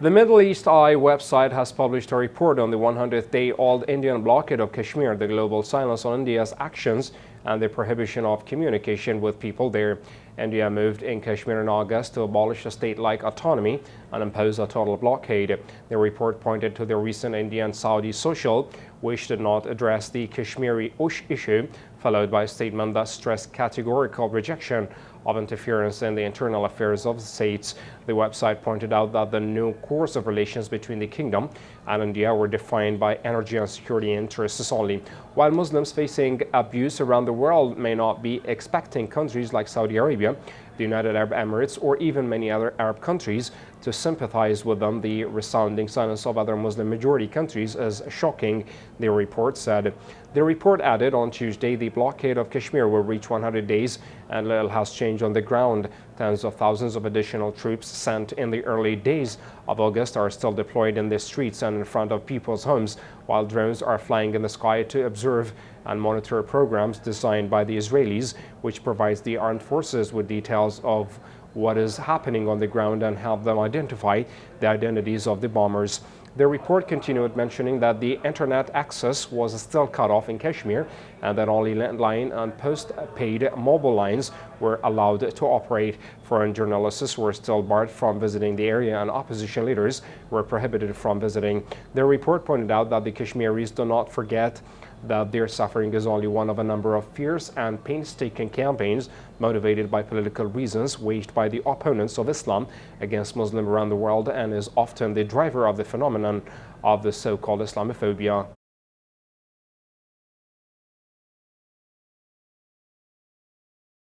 The Middle East Eye website has published a report on the 100-day-old Indian blockade of Kashmir, the global silence on India's actions and the prohibition of communication with people there. India moved in Kashmir in August to abolish a state-like autonomy and impose a total blockade. The report pointed to the recent Indian-Saudi social, which did not address the Kashmiri issue, followed by a statement that stressed categorical rejection of interference in the internal affairs of the states. The website pointed out that the new course of relations between the kingdom and India were defined by energy and security interests only. While Muslims facing abuse around the world may not be expecting countries like Saudi Arabia, the United Arab Emirates, or even many other Arab countries to sympathize with them, the resounding silence of other Muslim majority countries is shocking, the report said. The report added on Tuesday the blockade of Kashmir will reach 100 days and little has changed on the ground. Tens of thousands of additional troops sent in the early days of August are still deployed in the streets and in front of people's homes, while drones are flying in the sky to observe and monitor programs designed by the Israelis, which provides the armed forces with details of what is happening on the ground and help them identify the identities of the bombers. The report continued mentioning that the internet access was still cut off in Kashmir and that only landline and post-paid mobile lines were allowed to operate. Foreign journalists were still barred from visiting the area and opposition leaders were prohibited from visiting. The report pointed out that the Kashmiris do not forget that their suffering is only one of a number of fierce and painstaking campaigns motivated by political reasons waged by the opponents of Islam against Muslims around the world and is often the driver of the phenomenon of the so-called Islamophobia.